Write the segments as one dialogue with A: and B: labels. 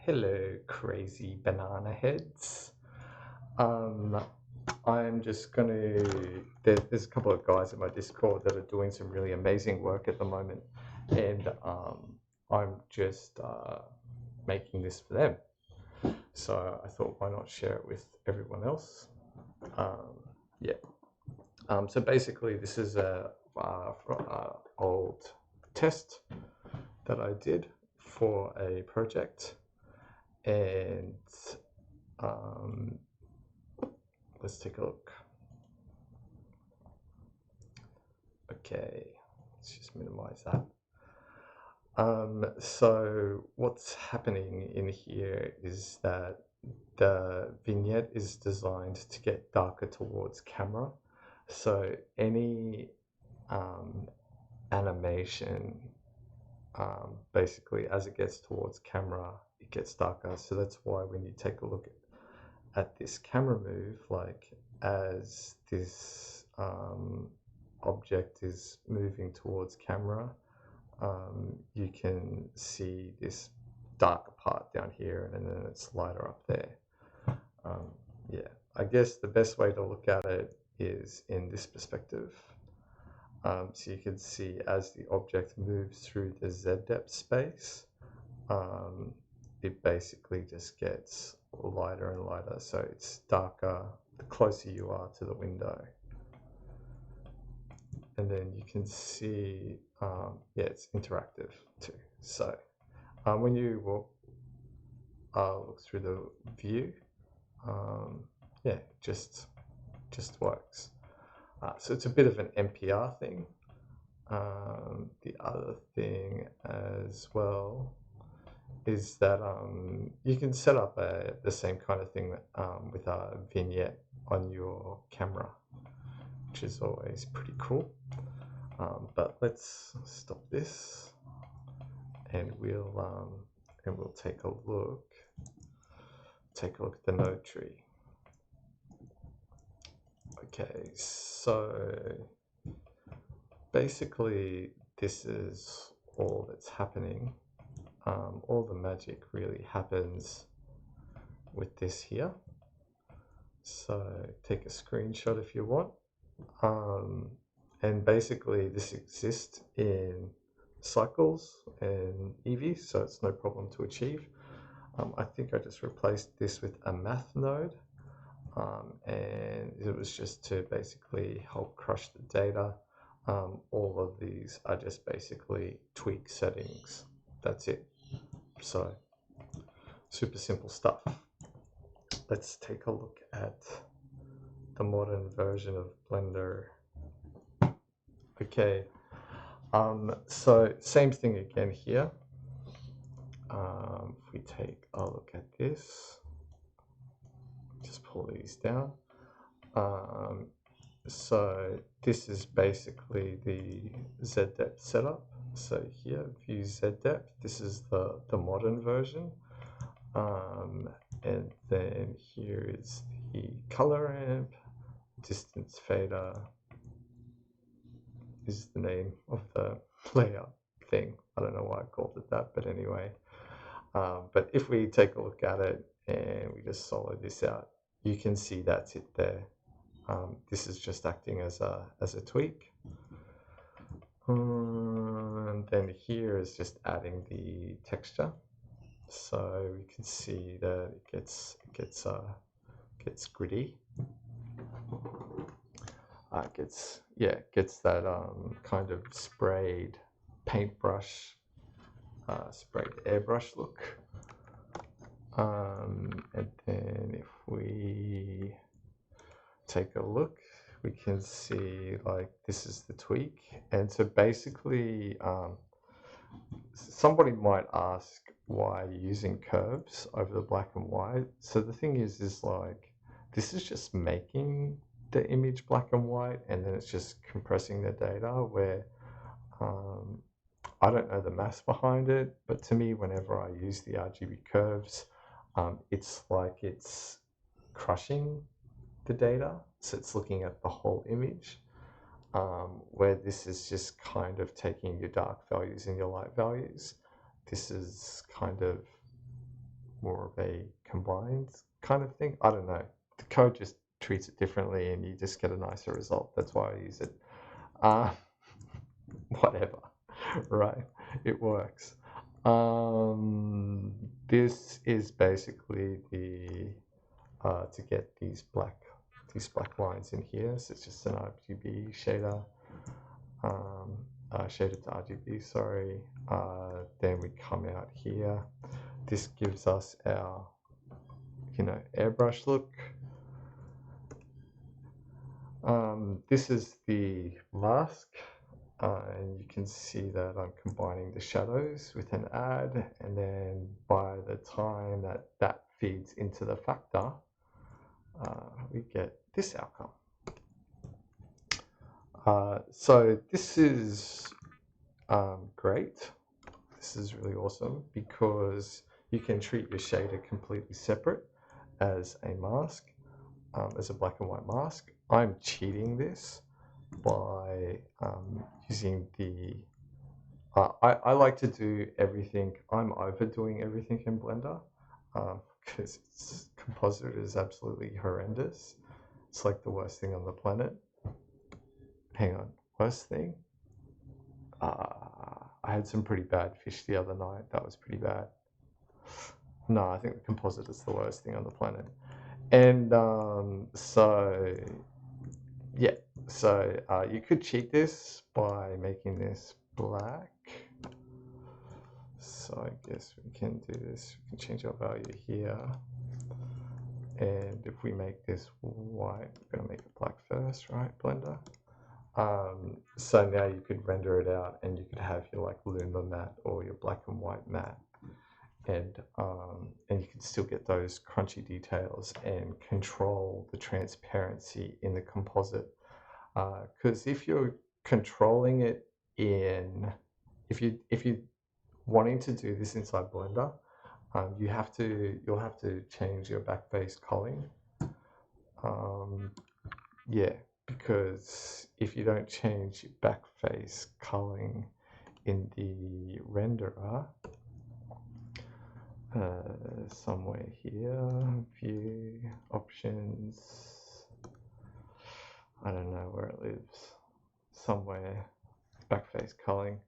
A: Hello, crazy banana heads. I'm just gonna. There's a couple of guys in my Discord that are doing some really amazing work at the moment, and I'm just making this for them. So I thought, why not share it with everyone else? Yeah. So basically, this is a old test that I did for a project, and let's take a look. Okay, let's just minimize that. So what's happening in here is that the vignette is designed to get darker towards camera. So any animation, basically as it gets towards camera, it gets darker. So that's why when you take a look at this camera move, like as this object is moving towards camera, you can see this darker part down here, and then it's lighter up there. Yeah, I guess the best way to look at it is in this perspective. So you can see as the object moves through the Z depth space, it basically just gets lighter and lighter. So it's darker the closer you are to the window. And then you can see, yeah, it's interactive too. So when you look through the view, yeah, just works. So it's a bit of an NPR thing. The other thing as well is that you can set up the same kind of thing with a vignette on your camera, which is always pretty cool. But let's stop this, and we'll take a look at the node tree. Okay, so basically this is all that's happening. All the magic really happens with this here. So take a screenshot if you want. And basically this exists in cycles and EEVEE, so it's no problem to achieve. I think I just replaced this with a math node, and it was just to basically help crush the data. All of these are just basically tweak settings. That's it. So super simple stuff. Let's take a look at the modern version of Blender. Okay, so same thing again here. If we take a look at this, just pull these down. So this is basically the Z depth setup. So here, view Z depth. This is the modern version. And then here is the color ramp. Distance fader is the name of the playout thing. I don't know why I called it that, but anyway. But if we take a look at it and we just solid this out, you can see that's it there. This is just acting as a tweak. And then here is just adding the texture. So we can see that it gets gritty. Gets that kind of sprayed paintbrush, sprayed airbrush look. And then if we take a look, we can see like this is the tweak. And so basically, somebody might ask why you're using curves over the black and white. So the thing is like, this is just making the image black and white, and then it's just compressing the data, where I don't know the maths behind it, but to me, whenever I use the RGB curves, it's like it's crushing the data, so it's looking at the whole image, where this is just kind of taking your dark values and your light values. This is kind of more of a combined kind of thing. I don't know. The code just treats it differently and you just get a nicer result. That's why I use it. Whatever, right? It works. This is basically the to get these black lines in here. So it's just an RGB shader, shader to RGB. Sorry. Then we come out here. This gives us our, airbrush look. This is the mask. And you can see that I'm combining the shadows with an add, and then by the time that feeds into the factor, we get this outcome. So this is great. This is really awesome because you can treat your shader completely separate as a mask, as a black and white mask. I'm cheating this by using the I like to do everything. I'm overdoing everything in Blender because Compositor is absolutely horrendous. It's like the worst thing on the planet. Hang on, worst thing? I had some pretty bad fish the other night. That was pretty bad. No, I think the Compositor is the worst thing on the planet. And so yeah, so you could cheat this by making this black. So I guess we can do this. We can change our value here. And if we make this white, we're going to make it black first, right, Blender? So now you could render it out and you could have your like Luma matte or your black and white matte. And you can still get those crunchy details and control the transparency in the composite. Because if you're controlling it if you wanting to do this inside Blender, you'll have to change your backface culling. Yeah, because if you don't change backface culling in the renderer, somewhere here, view options, I don't know where it lives, somewhere, backface culling.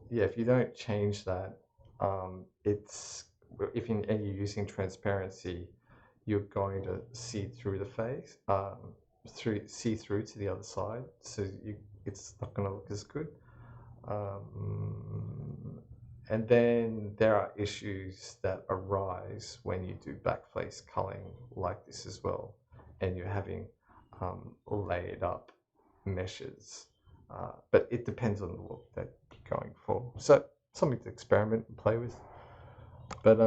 A: Yeah, if you don't change that, and you're using transparency, you're going to see through the face, see through to the other side, so it's not going to look as good. And then there are issues that arise when you do backface culling like this as well, and you're having layered up meshes. But it depends on the look that you're going for. So something to experiment and play with. But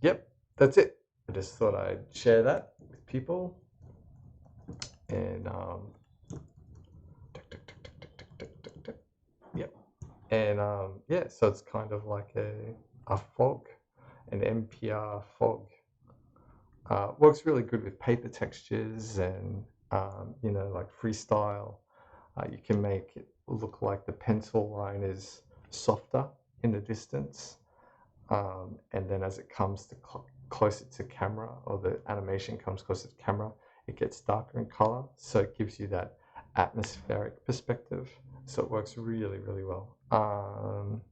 A: yep, that's it. I just thought I'd share that with people. And yep. And yeah, so it's kind of like a fog, an NPR fog. Works really good with paper textures and like freestyle. You can make it look like the pencil line is softer in the distance, and then as it comes to closer to camera, or the animation comes closer to camera, it gets darker in color, so it gives you that atmospheric perspective. So it works really, really well.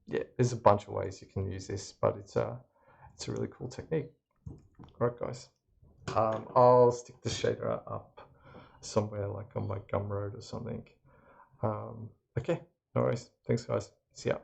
A: Yeah, there's a bunch of ways you can use this, but it's a really cool technique. All right, guys. I'll stick the shader up somewhere like on my Gumroad or something. Okay, no worries. Thanks, guys. See ya.